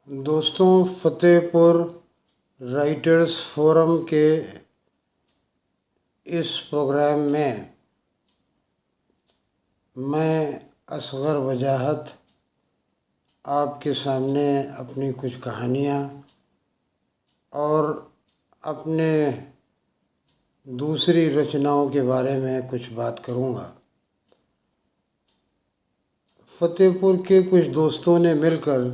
दोस्तों, Fatehpur writers forum के इस प्रोग्राम में मैं असग़र वजाहत आपके सामने अपनी कुछ कहानियाँ और अपने दूसरी रचनाओं के बारे में कुछ बात करूँगा। फ़तेहपुर के कुछ दोस्तों ने मिलकर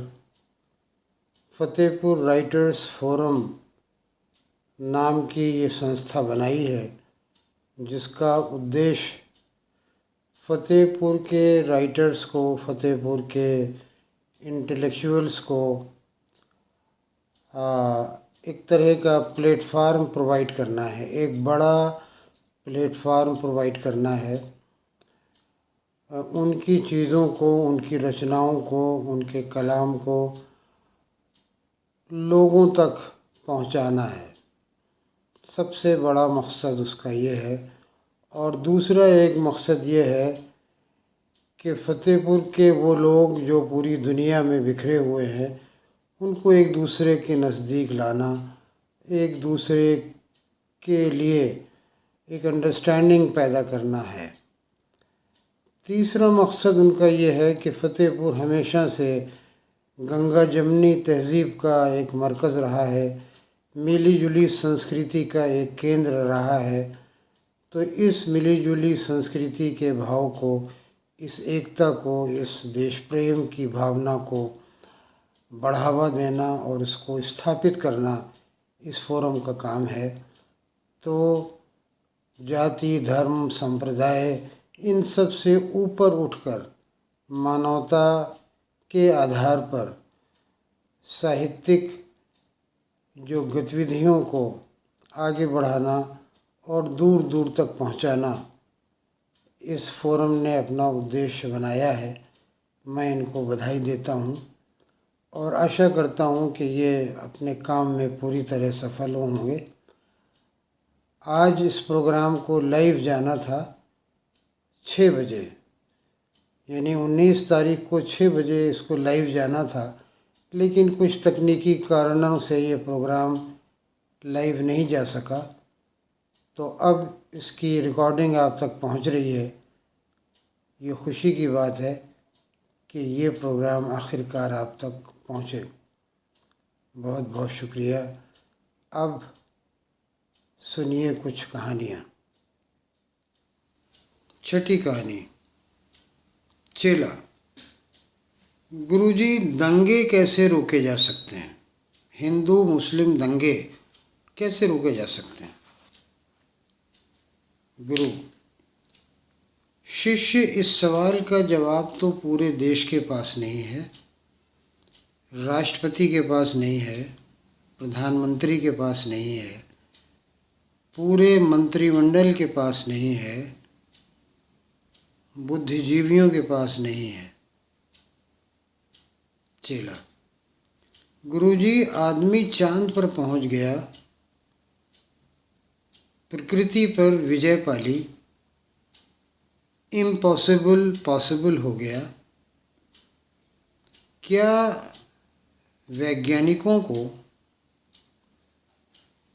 फ़तेहपुर राइटर्स फोरम नाम की ये संस्था बनाई है, जिसका उद्देश्य फ़तेहपुर के राइटर्स को, फ़तेहपुर के इंटेलेक्चुअल्स को एक तरह का प्लेटफार्म प्रोवाइड करना है, एक बड़ा प्लेटफार्म प्रोवाइड करना है। उनकी चीज़ों को, उनकी रचनाओं को, उनके कलाम को लोगों तक पहुंचाना है। सबसे बड़ा मकसद उसका ये है। और दूसरा एक मकसद ये है कि फ़तेहपुर के वो लोग जो पूरी दुनिया में बिखरे हुए हैं, उनको एक दूसरे के नज़दीक लाना, एक दूसरे के लिए एक अंडरस्टैंडिंग पैदा करना है। तीसरा मकसद उनका ये है कि फ़तेहपुर हमेशा से गंगा जमनी तहज़ीब का एक मरकज़ रहा है, मिली जुली संस्कृति का एक केंद्र रहा है। तो इस मिली जुली संस्कृति के भाव को, इस एकता को, इस देश प्रेम की भावना को बढ़ावा देना और इसको स्थापित करना इस फोरम का काम है। तो जाति, धर्म, संप्रदाय, इन सब से ऊपर उठकर मानवता के आधार पर साहित्यिक जो गतिविधियों को आगे बढ़ाना और दूर दूर तक पहुंचाना, इस फोरम ने अपना उद्देश्य बनाया है। मैं इनको बधाई देता हूं और आशा करता हूं कि ये अपने काम में पूरी तरह सफल होंगे। आज इस प्रोग्राम को लाइव जाना था 6 बजे, यानी 19 तारीख को 6 बजे इसको लाइव जाना था, लेकिन कुछ तकनीकी कारणों से ये प्रोग्राम लाइव नहीं जा सका। तो अब इसकी रिकॉर्डिंग आप तक पहुंच रही है। ये खुशी की बात है कि ये प्रोग्राम आखिरकार आप तक पहुंचे। बहुत बहुत शुक्रिया। अब सुनिए कुछ कहानियाँ। छठी कहानी, चेला। गुरुजी, दंगे कैसे रोके जा सकते हैं? हिंदू मुस्लिम दंगे कैसे रोके जा सकते हैं? गुरु, शिष्य, इस सवाल का जवाब तो पूरे देश के पास नहीं है, राष्ट्रपति के पास नहीं है, प्रधानमंत्री के पास नहीं है, पूरे मंत्रिमंडल के पास नहीं है, बुद्धिजीवियों के पास नहीं है। चेला, गुरुजी, आदमी चांद पर पहुंच गया, प्रकृति पर विजय पाली, इम्पॉसिबल पॉसिबल हो गया। क्या वैज्ञानिकों को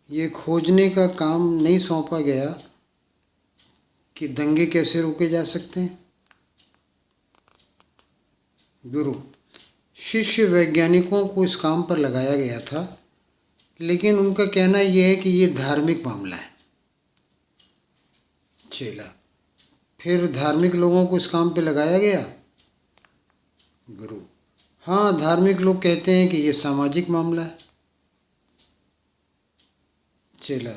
ये खोजने का काम नहीं सौंपा गया कि दंगे कैसे रोके जा सकते हैं? गुरु, शिष्य, वैज्ञानिकों को इस काम पर लगाया गया था, लेकिन उनका कहना यह है कि ये धार्मिक मामला है। चेला, फिर धार्मिक लोगों को इस काम पे लगाया गया? गुरु, हाँ, धार्मिक लोग कहते हैं कि ये सामाजिक मामला है। चेला,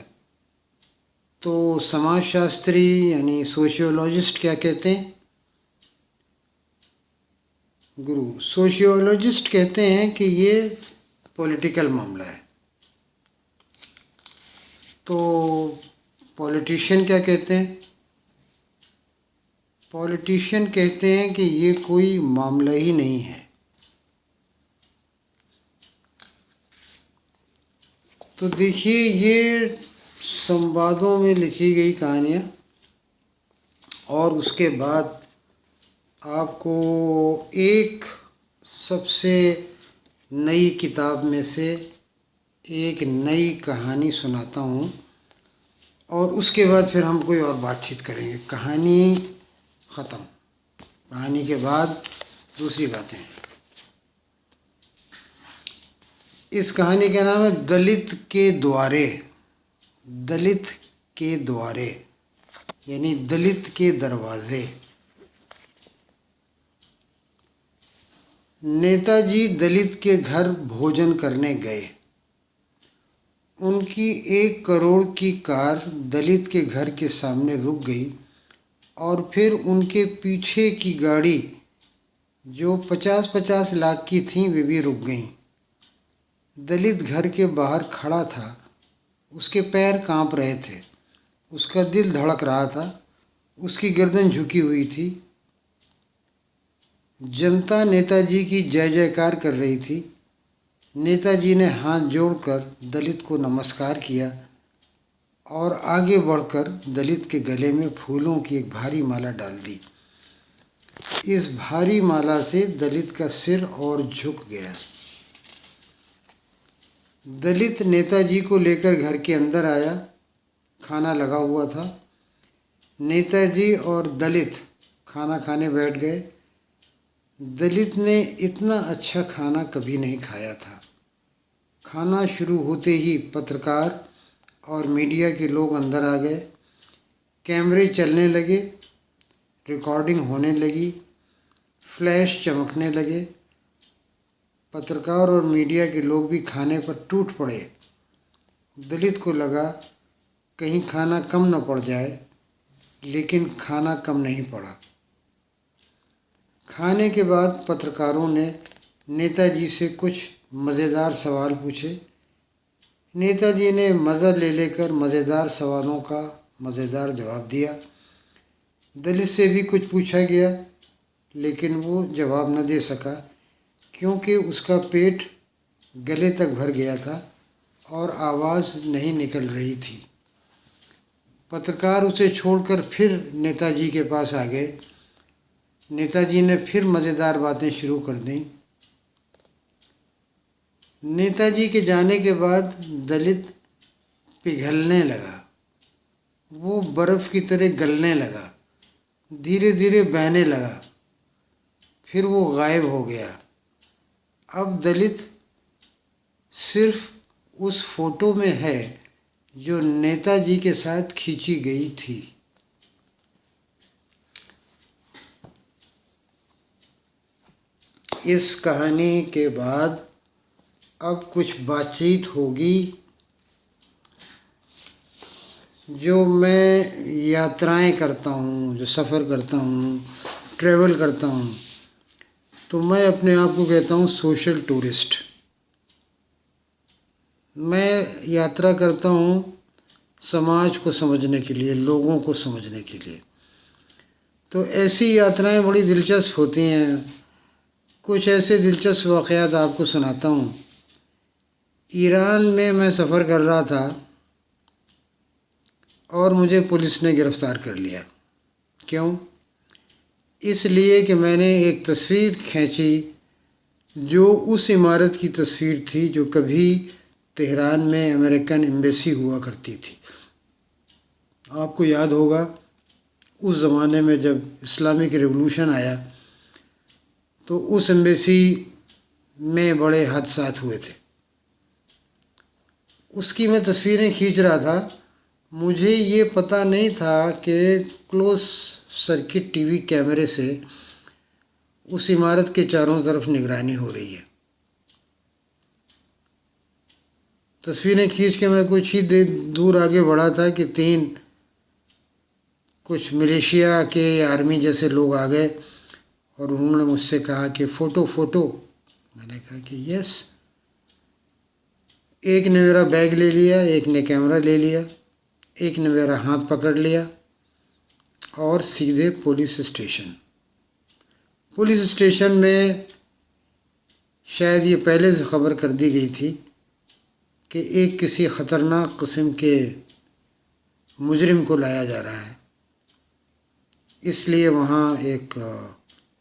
तो समाजशास्त्री यानी सोशियोलॉजिस्ट क्या कहते हैं? गुरु, सोशियोलॉजिस्ट कहते हैं कि ये पॉलिटिकल मामला है। तो पॉलिटिशियन क्या कहते हैं? पॉलिटिशियन कहते हैं कि ये कोई मामला ही नहीं है। तो देखिए, ये संवादों में लिखी गई कहानियाँ, और उसके बाद आपको एक सबसे नई किताब में से एक नई कहानी सुनाता हूँ और उसके बाद फिर हम कोई और बातचीत करेंगे। कहानी ख़त्म, कहानी के बाद दूसरी बातें। इस कहानी का नाम है दलित के द्वारे। दलित के द्वारे यानी दलित के दरवाजे। नेताजी दलित के घर भोजन करने गए। उनकी 1 करोड़ की कार दलित के घर के सामने रुक गई और फिर उनके पीछे की गाड़ी जो 50-50 लाख की थी वे भी रुक गईं। दलित घर के बाहर खड़ा था, उसके पैर कांप रहे थे, उसका दिल धड़क रहा था, उसकी गर्दन झुकी हुई थी। जनता नेताजी की जय जयकार कर रही थी। नेताजी ने हाथ जोड़कर दलित को नमस्कार किया और आगे बढ़कर दलित के गले में फूलों की एक भारी माला डाल दी। इस भारी माला से दलित का सिर और झुक गया। दलित नेताजी को लेकर घर के अंदर आया। खाना लगा हुआ था। नेताजी और दलित खाना खाने बैठ गए। दलित ने इतना अच्छा खाना कभी नहीं खाया था। खाना शुरू होते ही पत्रकार और मीडिया के लोग अंदर आ गए। कैमरे चलने लगे, रिकॉर्डिंग होने लगी, फ्लैश चमकने लगे। पत्रकार और मीडिया के लोग भी खाने पर टूट पड़े। दलित को लगा कहीं खाना कम न पड़ जाए, लेकिन खाना कम नहीं पड़ा। खाने के बाद पत्रकारों ने नेताजी से कुछ मज़ेदार सवाल पूछे। नेताजी ने मज़ा ले लेकर मज़ेदार सवालों का मज़ेदार जवाब दिया। दलित से भी कुछ पूछा गया, लेकिन वो जवाब न दे सका क्योंकि उसका पेट गले तक भर गया था और आवाज़ नहीं निकल रही थी। पत्रकार उसे छोड़कर फिर नेताजी के पास आ गए। नेताजी ने फिर मज़ेदार बातें शुरू कर दी। नेताजी के जाने के बाद दलित पिघलने लगा। वो बर्फ़ की तरह गलने लगा, धीरे धीरे बहने लगा, फिर वो गायब हो गया। अब दलित सिर्फ उस फोटो में है जो नेताजी के साथ खींची गई थी। इस कहानी के बाद अब कुछ बातचीत होगी। जो मैं यात्राएं करता हूँ, जो सफ़र करता हूँ, ट्रैवल करता हूँ, तो मैं अपने आप को कहता हूँ सोशल टूरिस्ट। मैं यात्रा करता हूँ समाज को समझने के लिए, लोगों को समझने के लिए। तो ऐसी यात्राएं बड़ी दिलचस्प होती हैं। कुछ ऐसे दिलचस्प वाक़यात आपको सुनाता हूँ। ईरान में मैं सफ़र कर रहा था और मुझे पुलिस ने गिरफ़्तार कर लिया। क्यों? इसलिए कि मैंने एक तस्वीर खींची जो उस इमारत की तस्वीर थी जो कभी तेहरान में अमेरिकन एम्बेसी हुआ करती थी। आपको याद होगा उस ज़माने में जब इस्लामिक रिवॉल्यूशन आया तो उस एम्बेसी में बड़े हादसात हुए थे। उसकी मैं तस्वीरें खींच रहा था। मुझे ये पता नहीं था कि क्लोज सर्किट टीवी कैमरे से उस इमारत के चारों तरफ निगरानी हो रही है। तस्वीरें खींच के मैं कुछ ही दूर आगे बढ़ा था कि 3 कुछ मलेशिया के आर्मी जैसे लोग आ गए और उन्होंने मुझसे कहा कि फ़ोटो। मैंने कहा कि यस। एक ने मेरा बैग ले लिया, एक ने कैमरा ले लिया, एक ने मेरा हाथ पकड़ लिया और सीधे पुलिस स्टेशन। पुलिस स्टेशन में शायद ये पहले से ख़बर कर दी गई थी कि एक किसी ख़तरनाक किस्म के मुजरिम को लाया जा रहा है। इसलिए वहाँ एक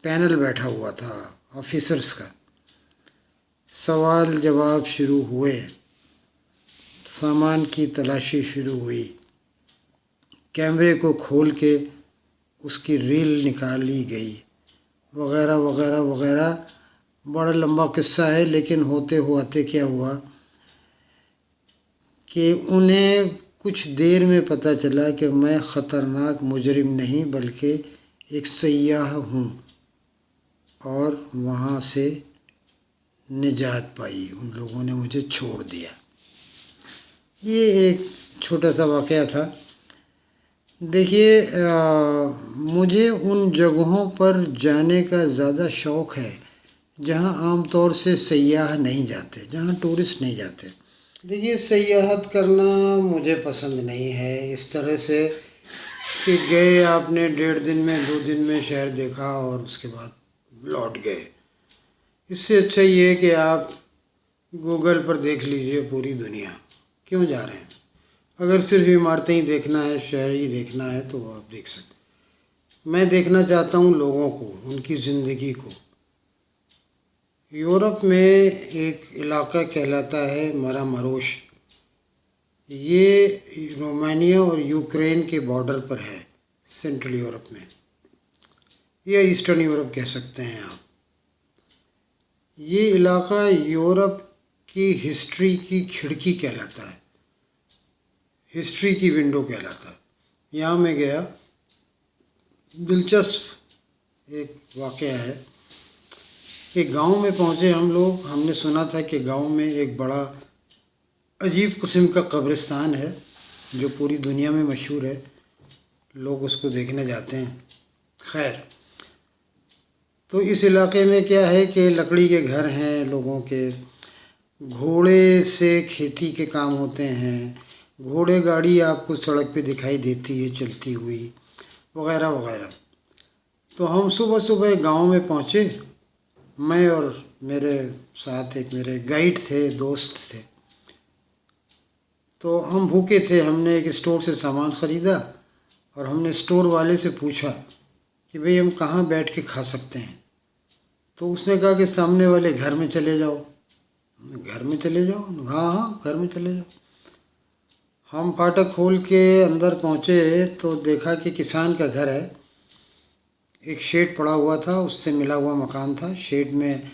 पैनल बैठा हुआ था ऑफिसर्स का। सवाल जवाब शुरू हुए, सामान की तलाशी शुरू हुई, कैमरे को खोल के उसकी रील निकाली गई, वगैरह वगैरह वगैरह। बड़ा लंबा किस्सा है, लेकिन होते हुआते क्या हुआ कि उन्हें कुछ देर में पता चला कि मैं ख़तरनाक मुजरिम नहीं बल्कि एक सयाह हूँ, और वहाँ से निजात पाई। उन लोगों ने मुझे छोड़ दिया। ये एक छोटा सा वाक़या था। देखिए, मुझे उन जगहों पर जाने का ज़्यादा शौक़ है जहाँ आम तौर से सयाह नहीं जाते, जहाँ टूरिस्ट नहीं जाते। देखिए, सयाहत करना मुझे पसंद नहीं है इस तरह से कि गए आपने 1.5 दिन में 2 दिन में शहर देखा और उसके बाद लौट गए। इससे अच्छा ये है कि आप गूगल पर देख लीजिए पूरी दुनिया, क्यों जा रहे हैं। अगर सिर्फ इमारतें ही देखना है, शहर ही देखना है, तो आप देख सकते। मैं देखना चाहता हूँ लोगों को, उनकी ज़िंदगी को। यूरोप में एक इलाका कहलाता है मरामरोश। ये रोमानिया और यूक्रेन के बॉर्डर पर है, सेंट्रल यूरोप में, या ईस्टर्न यूरोप कह सकते हैं आप। ये इलाका यूरोप की हिस्ट्री की खिड़की कहलाता है, हिस्ट्री की विंडो कहलाता है। यहाँ मैं गया, दिलचस्प एक वाक़या है। एक गांव में पहुँचे हम लोग। हमने सुना था कि गांव में एक बड़ा अजीब किस्म का कब्रिस्तान है जो पूरी दुनिया में मशहूर है, लोग उसको देखने जाते हैं। खैर, तो इस इलाके में क्या है कि लकड़ी के घर हैं लोगों के, घोड़े से खेती के काम होते हैं, घोड़े गाड़ी आपको सड़क पे दिखाई देती है चलती हुई, वगैरह वगैरह। तो हम सुबह सुबह गांव में पहुँचे, मैं और मेरे साथ एक मेरे गाइड थे, दोस्त थे। तो हम भूखे थे, हमने एक स्टोर से सामान ख़रीदा और हमने स्टोर वाले से पूछा कि भाई हम कहाँ बैठ के खा सकते हैं। तो उसने कहा कि सामने वाले घर में चले जाओ। घर में चले जाओ? हाँ हाँ, घर में चले जाओ। हम फाटक खोल के अंदर पहुँचे तो देखा कि किसान का घर है। एक शेड पड़ा हुआ था, उससे मिला हुआ मकान था। शेड में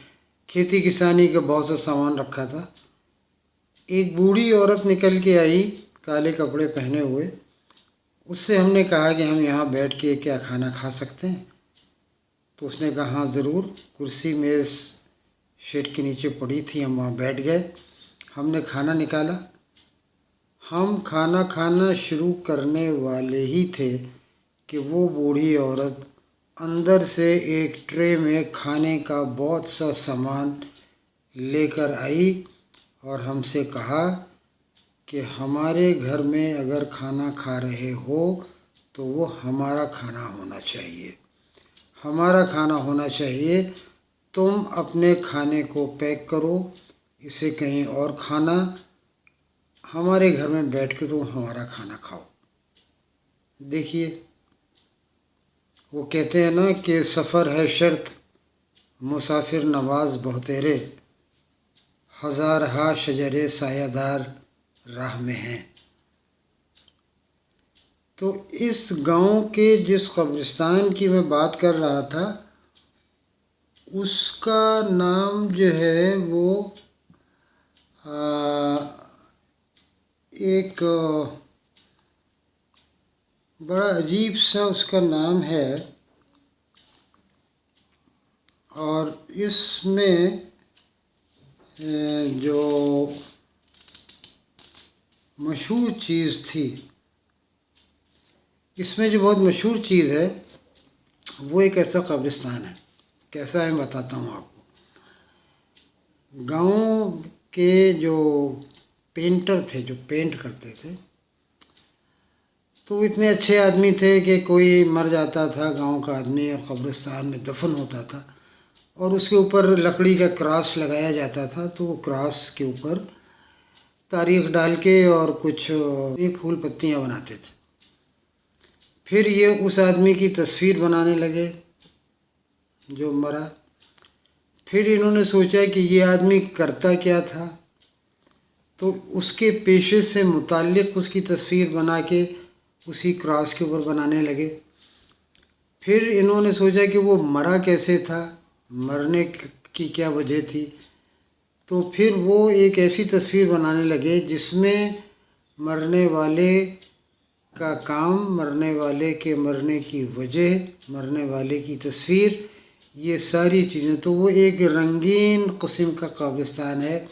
खेती किसानी का बहुत सा सामान रखा था। एक बूढ़ी औरत निकल के आई, काले कपड़े पहने हुए। उससे हमने कहा कि हम यहाँ बैठ के क्या खाना खा सकते हैं? तो उसने कहा हाँ ज़रूर। कुर्सी मेज़ शेड के नीचे पड़ी थी, हम वहाँ बैठ गए। हमने खाना निकाला। हम खाना खाना शुरू करने वाले ही थे कि वो बूढ़ी औरत अंदर से एक ट्रे में खाने का बहुत सा सामान लेकर आई और हमसे कहा कि हमारे घर में अगर खाना खा रहे हो तो वो हमारा खाना होना चाहिए, हमारा खाना होना चाहिए। तुम अपने खाने को पैक करो, इसे कहीं और खाना, हमारे घर में बैठ के तुम हमारा खाना खाओ। देखिए, वो कहते हैं ना कि सफ़र है शर्त, मुसाफिर नवाज बहुतेरे, हज़ार हा शजरे सायादार राह में हैं। तो इस गांव के जिस कब्रिस्तान की मैं बात कर रहा था, उसका नाम जो है वो एक बड़ा अजीब सा उसका नाम है। और इसमें जो मशहूर चीज़ थी, इसमें जो बहुत मशहूर चीज़ है वो एक ऐसा कब्रिस्तान है। कैसा है बताता हूँ आपको। गांव के जो पेंटर थे, जो पेंट करते थे, तो इतने अच्छे आदमी थे कि कोई मर जाता था गांव का आदमी और कब्रिस्तान में दफन होता था और उसके ऊपर लकड़ी का क्रॉस लगाया जाता था। तो वो क्रॉस के ऊपर तारीख डाल के और कुछ फूल पत्तियाँ बनाते थे। फिर ये उस आदमी की तस्वीर बनाने लगे जो मरा। फिर इन्होंने सोचा कि ये आदमी करता क्या था, तो उसके पेशे से मुताल्लिक़ उसकी तस्वीर बना के उसी क्रॉस के ऊपर बनाने लगे। फिर इन्होंने सोचा कि वो मरा कैसे था, मरने की क्या वजह थी, तो फिर वो एक ऐसी तस्वीर बनाने लगे जिसमें मरने वाले का काम, मरने वाले के मरने की वजह, मरने वाले की तस्वीर, ये सारी चीज़ें। तो वो एक रंगीन किस्म का कब्रिस्तान है।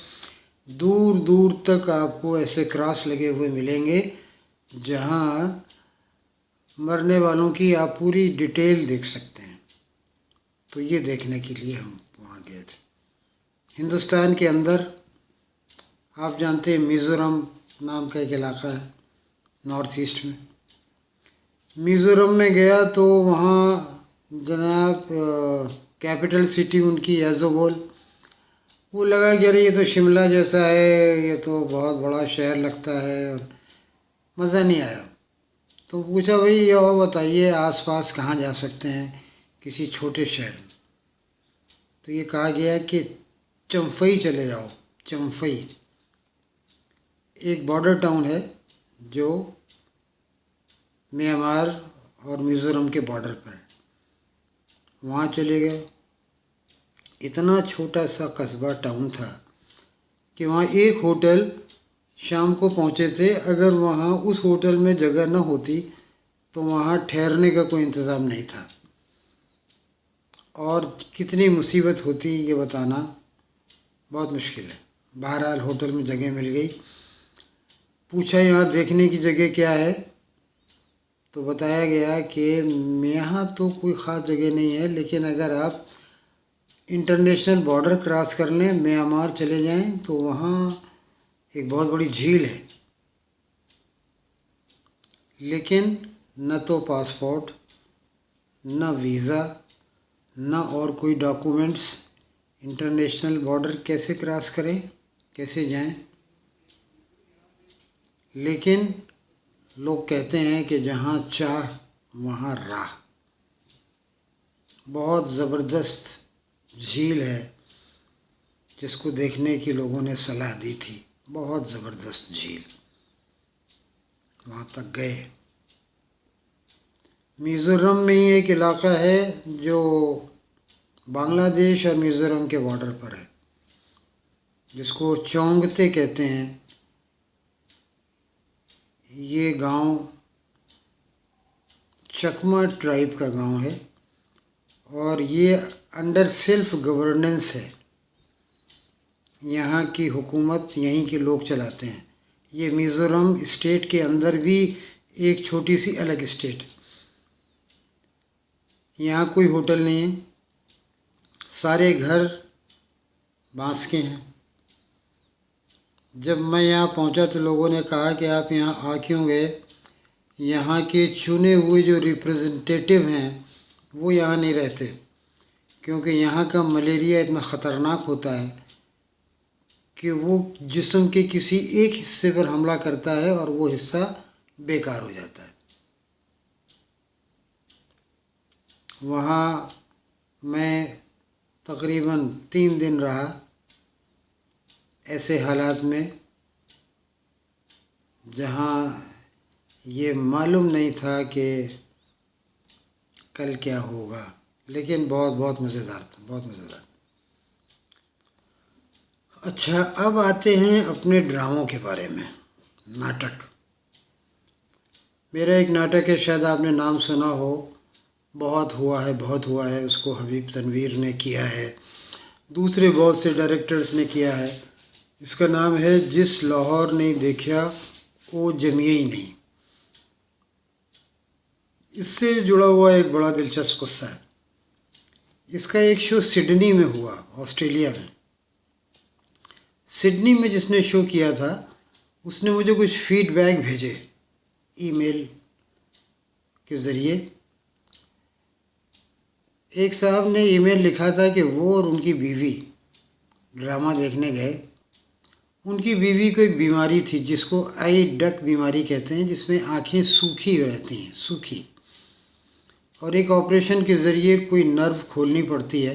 दूर दूर तक आपको ऐसे क्रॉस लगे हुए मिलेंगे जहाँ मरने वालों की आप पूरी डिटेल देख सकते हैं। तो ये देखने के लिए हम वहाँ गए थे। हिंदुस्तान के अंदर आप जानते हैं मिज़ोरम नाम का एक इलाका है नॉर्थ ईस्ट में। मिज़ोरम में गया तो वहाँ जनाब कैपिटल सिटी उनकी ऐज़ोवोल, वो लगा कि अरे ये तो शिमला जैसा है, ये तो बहुत बड़ा शहर लगता है, और मज़ा नहीं आया। तो पूछा भाई ये और बताइए आसपास कहाँ जा सकते हैं किसी छोटे शहर में। तो ये कहा गया कि चम्फई चले जाओ। चम्फई एक बॉर्डर टाउन है जो म्यांमार और मिज़ोरम के बॉर्डर पर है। वहाँ चले गए। इतना छोटा सा कस्बा टाउन था कि वहाँ एक होटल, शाम को पहुँचे थे, अगर वहाँ उस होटल में जगह न होती तो वहाँ ठहरने का कोई इंतज़ाम नहीं था। और कितनी मुसीबत होती ये बताना बहुत मुश्किल है। बहरहाल होटल में जगह मिल गई। पूछा यहाँ देखने की जगह क्या है, तो बताया गया कि यहाँ तो कोई ख़ास जगह नहीं है, लेकिन अगर आप इंटरनेशनल बॉर्डर क्रॉस कर लें, म्यांमार चले जाएं, तो वहाँ एक बहुत बड़ी झील है। लेकिन न तो पासपोर्ट, न वीज़ा, न और कोई डॉक्यूमेंट्स। इंटरनेशनल बॉर्डर कैसे क्रॉस करें, कैसे जाएं। लेकिन लोग कहते हैं कि जहाँ चाह वहाँ राह। बहुत ज़बरदस्त झील है जिसको देखने की लोगों ने सलाह दी थी। बहुत ज़बरदस्त झील, वहाँ तक गए। मिज़ोरम में ही एक इलाका है जो बांग्लादेश और मिज़ोरम के बॉर्डर पर है, जिसको चोंगते कहते हैं। ये गांव चकमा ट्राइब का गांव है और ये अंडर सेल्फ गवर्नेंस है। यहाँ की हुकूमत यहीं के लोग चलाते हैं। ये मिज़ोरम स्टेट के अंदर भी एक छोटी सी अलग स्टेट। यहाँ कोई होटल नहीं है, सारे घर बांस के हैं। जब मैं यहाँ पहुँचा तो लोगों ने कहा कि आप यहाँ आ क्यों गए। यहाँ के चुने हुए जो रिप्रेजेंटेटिव हैं वो यहाँ नहीं रहते, क्योंकि यहाँ का मलेरिया इतना ख़तरनाक होता है कि वो जिस्म के किसी एक हिस्से पर हमला करता है और वो हिस्सा बेकार हो जाता है। वहाँ मैं तकरीबन 3 दिन रहा ऐसे हालात में जहाँ ये मालूम नहीं था कि कल क्या होगा, लेकिन बहुत मज़ेदार था, बहुत मज़ेदार। अच्छा, अब आते हैं अपने ड्रामों के बारे में। नाटक, मेरा एक नाटक है, शायद आपने नाम सुना हो, बहुत हुआ है। उसको हबीब तनवीर ने किया है, दूसरे बहुत से डायरेक्टर्स ने किया है। इसका नाम है जिस लाहौर नहीं देखा वो जमिया ही नहीं। इससे जुड़ा हुआ एक बड़ा दिलचस्प किस्सा है। इसका एक शो सिडनी में हुआ, ऑस्ट्रेलिया में। सिडनी में जिसने शो किया था उसने मुझे कुछ फीडबैक भेजे ईमेल के ज़रिए। एक साहब ने ईमेल लिखा था कि वो और उनकी बीवी ड्रामा देखने गए। उनकी बीवी को एक बीमारी थी जिसको आई डक बीमारी कहते हैं, जिसमें आँखें सूखी रहती हैं, सूखी, और एक ऑपरेशन के ज़रिए कोई नर्व खोलनी पड़ती है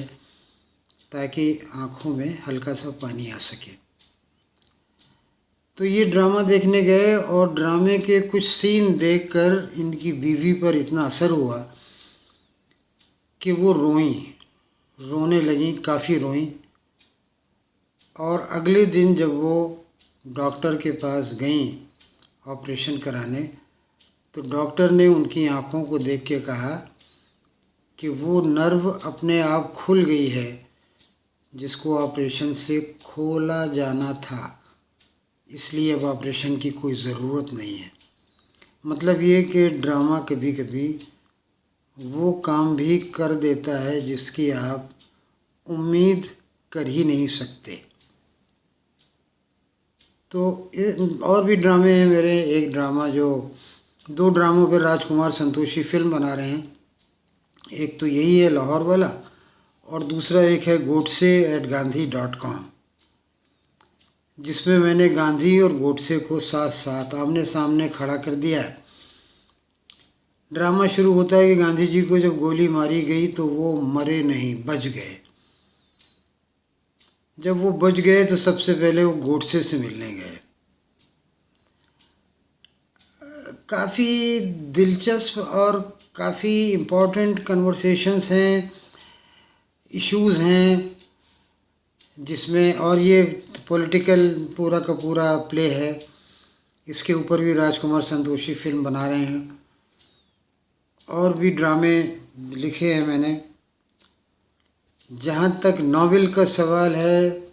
ताकि आँखों में हल्का सा पानी आ सके। तो ये ड्रामा देखने गए और ड्रामे के कुछ सीन देखकर इनकी बीवी पर इतना असर हुआ कि वो रोने लगीं, काफ़ी रोईं। और अगले दिन जब वो डॉक्टर के पास गईं ऑपरेशन कराने, तो डॉक्टर ने उनकी आँखों को देख के कहा कि वो नर्व अपने आप खुल गई है जिसको ऑपरेशन से खोला जाना था, इसलिए अब ऑपरेशन की कोई ज़रूरत नहीं है। मतलब ये कि ड्रामा कभी कभी वो काम भी कर देता है जिसकी आप उम्मीद कर ही नहीं सकते। तो और भी ड्रामे हैं मेरे। एक ड्रामा जो 2 ड्रामों पर राजकुमार संतोषी फिल्म बना रहे हैं। एक तो यही है लाहौर वाला, और दूसरा एक है godse@gandhi.com, जिसमें मैंने गांधी और गोडसे को साथ साथ आमने सामने खड़ा कर दिया है। ड्रामा शुरू होता है कि गांधी जी को जब गोली मारी गई तो वो मरे नहीं, बच गए। जब वो बच गए तो सबसे पहले वो गोडसे से मिलने गए। काफ़ी दिलचस्प और काफ़ी इम्पोर्टेंट कन्वर्सेशंस हैं, इश्यूज़ हैं जिसमें, और ये पॉलिटिकल पूरा का पूरा प्ले है। इसके ऊपर भी राजकुमार संतोषी फिल्म बना रहे हैं। और भी ड्रामे लिखे हैं मैंने। जहाँ तक नॉवेल का सवाल है,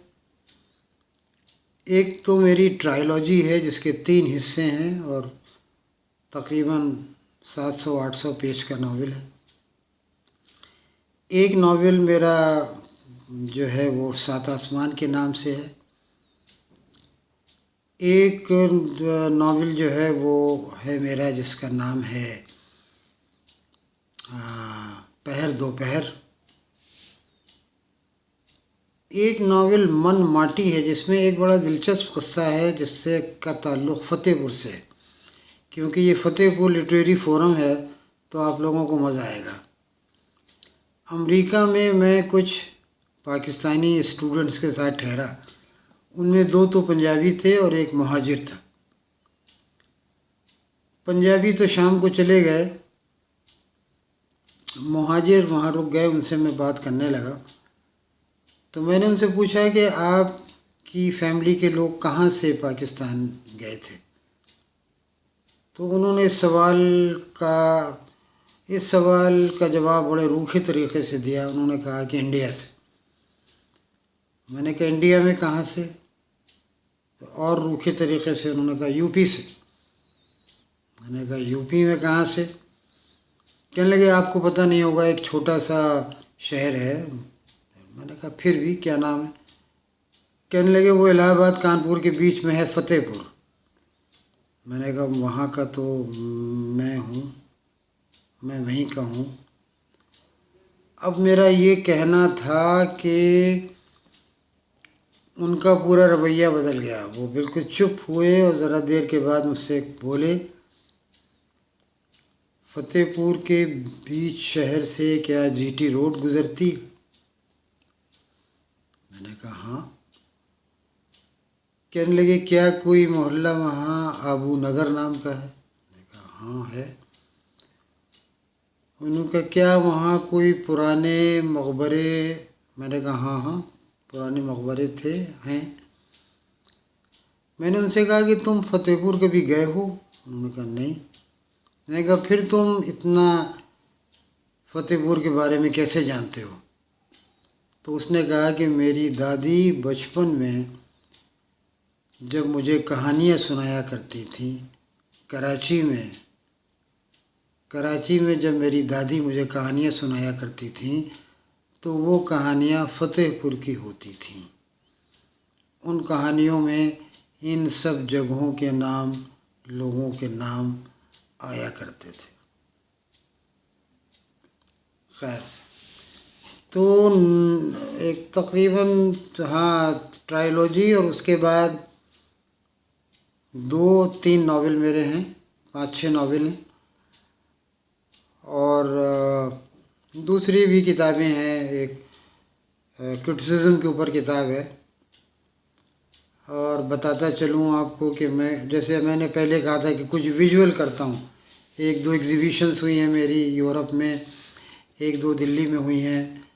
एक तो मेरी ट्रायलॉजी है जिसके 3 हिस्से हैं और तकरीबन 700-800 पेज का नॉवेल है। एक नॉवेल मेरा जो है वो 7 आसमान के नाम से है। एक नॉवेल जो है वो है मेरा जिसका नाम है पहर दोपहर। एक नॉवेल मन माटी है जिसमें एक बड़ा दिलचस्प किस्सा है जिससे का ताल्लुक़ फ़तेहपुर से, क्योंकि ये फ़तेहपुर लिटरेरी फोरम है तो आप लोगों को मज़ा आएगा। अमेरिका में मैं कुछ पाकिस्तानी स्टूडेंट्स के साथ ठहरा। उनमें 2 तो पंजाबी थे और एक मुहाजिर था। पंजाबी तो शाम को चले गए, मुहाजिर वहाँ रुक गए। उनसे मैं बात करने लगा तो मैंने उनसे पूछा कि आपकी फैमिली के लोग कहाँ से पाकिस्तान गए थे। तो उन्होंने इस सवाल का जवाब बड़े रूखे तरीके से दिया। उन्होंने कहा कि इंडिया से। मैंने कहा इंडिया में कहाँ से? तो और रूखे तरीके से उन्होंने कहा यूपी से। मैंने कहा यूपी में कहाँ से? कहने लगे आपको पता नहीं होगा, एक छोटा सा शहर है। मैंने कहा फिर भी क्या नाम है? कहने लगे वो इलाहाबाद कानपुर के बीच में है, फ़तेहपुर। मैंने कहा वहाँ का तो मैं हूँ, मैं वहीं का हूँ। अब मेरा ये कहना था कि उनका पूरा रवैया बदल गया। वो बिल्कुल चुप हुए और ज़रा देर के बाद मुझसे बोले, फ़तेहपुर के बीच शहर से क्या जीटी रोड गुज़रती? मैंने कहा हाँ। कहने लगे क्या कोई मोहल्ला वहाँ आबू नगर नाम का है? मैंने कहा हाँ है। उन्होंने कहा क्या वहाँ कोई पुराने मकबरे? मैंने कहा हाँ हाँ पुराने मकबरे थे, हैं। मैंने उनसे कहा कि तुम फ़तेहपुर कभी गए हो? उन्होंने कहा नहीं। मैंने कहा फिर तुम इतना फ़तेहपुर के बारे में कैसे जानते हो? तो उसने कहा कि मेरी दादी बचपन में जब मुझे कहानियाँ सुनाया करती थी कराची में जब मेरी दादी मुझे कहानियाँ सुनाया करती थी तो वो कहानियाँ फ़तेहपुर की होती थीं। उन कहानियों में इन सब जगहों के नाम, लोगों के नाम आया करते थे। खैर, तो एक तकरीबन हाँ ट्रायलॉजी, और उसके बाद 2-3 नावल मेरे हैं, 5-6 नावल हैं। और दूसरी भी किताबें हैं। एक क्रिटिसिज्म के ऊपर किताब है। और बताता चलूँ आपको कि मैं, जैसे मैंने पहले कहा था कि कुछ विजुअल करता हूँ, 1-2 एग्ज़िबिशन्स हुई हैं मेरी यूरोप में, 1-2 दिल्ली में हुई हैं।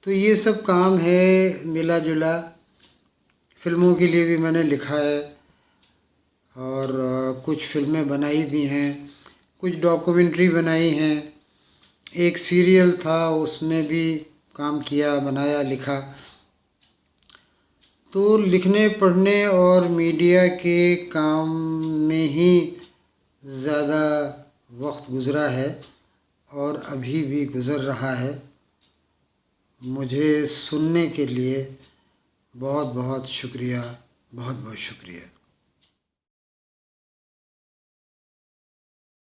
तो ये सब काम है मिला जुला। फ़िल्मों के लिए भी मैंने लिखा है और कुछ फ़िल्में बनाई भी हैं, कुछ डॉक्यूमेंट्री बनाई हैं, एक सीरियल था उसमें भी काम किया, बनाया, लिखा। तो लिखने पढ़ने और मीडिया के काम में ही ज़्यादा वक्त गुज़रा है और अभी भी गुज़र रहा है। मुझे सुनने के लिए बहुत बहुत शुक्रिया, बहुत बहुत शुक्रिया।